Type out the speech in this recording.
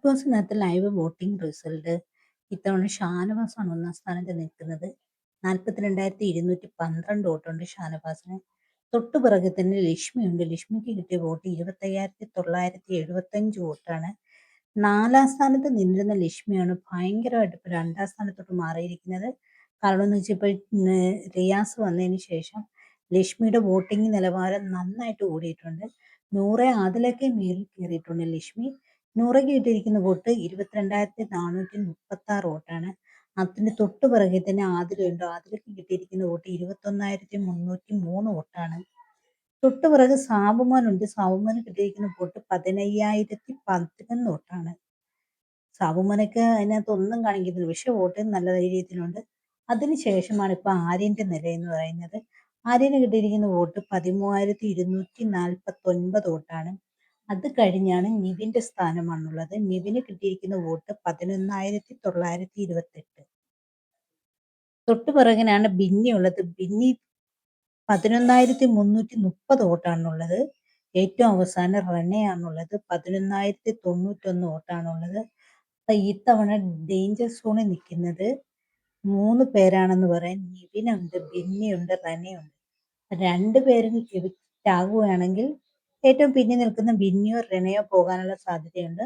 Big ബോസിനകത്ത് live voting result ഇത്തവണ ഷാനവാസാണ് ഒന്നാം സ്ഥാനത്ത് നിൽക്കുന്നത്. 42,212 വോട്ടുണ്ട് ഷാനവാസിന്. തൊട്ടു പിറകെ തന്നെ ലക്ഷ്മിയുണ്ട്. ലക്ഷ്മിക്ക് കിട്ടിയ വോട്ട് 25,975 വോട്ടാണ്. 4-ാം സ്ഥാനത്ത് നിന്നിരുന്ന ലക്ഷ്മിയാണ് ഭയങ്കരമായിട്ട് ഇപ്പോൾ 2-ാം സ്ഥാനത്തോട്ട് മാറിയിരിക്കുന്നത്. കാരണം എന്ന് വെച്ചാൽ ഇപ്പോൾ റിയാസ് വന്നതിന് ശേഷം ലക്ഷ്മിയുടെ വോട്ടിംഗ് നിലവാരം നന്നായിട്ട് കൂടിയിട്ടുണ്ട്. 100 അതിലൊക്കെ മേലിൽ കയറിയിട്ടുണ്ട് ലക്ഷ്മി. 100ക്ക് കിട്ടിയിരിക്കുന്ന വോട്ട് 22,436 വോട്ടാണ്. അതിന് തൊട്ടു പിറകെ തന്നെ ആതിരയുണ്ട്. ആതിരയ്ക്ക് കിട്ടിയിരിക്കുന്ന വോട്ട് 21,303 വോട്ടാണ്. തൊട്ടു പിറകെ സാബുമോനുണ്ട്. സാബുമോന് കിട്ടിയിരിക്കുന്ന വോട്ട് 15,011 വോട്ടാണ്. സാബുമോനൊക്കെ അതിനകത്ത് ഒന്നും കാണിക്കുന്നില്ല, പക്ഷെ വോട്ട് നല്ല രീതിയിലുണ്ട്. അതിനുശേഷമാണ് ഇപ്പൊ ആര്യന്റെ നില എന്ന് പറയുന്നത്. ആര്യന് കിട്ടിയിരിക്കുന്ന വോട്ട് 13,249 വോട്ടാണ്. അത് കഴിഞ്ഞാണ് നിവിന്റെ സ്ഥാനമാണുള്ളത്. നിവിന് കിട്ടിയിരിക്കുന്ന വോട്ട് 11,928. തൊട്ടു പിറകിനാണ് ബിന്നി ഉള്ളത്. ബിന്നി 11,330 വോട്ടാണുള്ളത്. ഏറ്റവും അവസാനം റെനയാണുള്ളത്. 11,091 വോട്ടാണുള്ളത്. അപ്പൊ ഇത്തവണ ഡേഞ്ചർ സോണിൽ നിൽക്കുന്നത് 3 പേരാണെന്ന് പറയാൻ. നിവിനുണ്ട്, ബിന്നിയുണ്ട്, റെനയുണ്ട്. 2 പേരും എവിക്റ്റ് ആകുകയാണെങ്കിൽ ഏറ്റവും പിന്നിൽ നിൽക്കുന്ന ബിന്നിയോ റെനയോ പോകാനുള്ള സാധ്യതയുണ്ട്.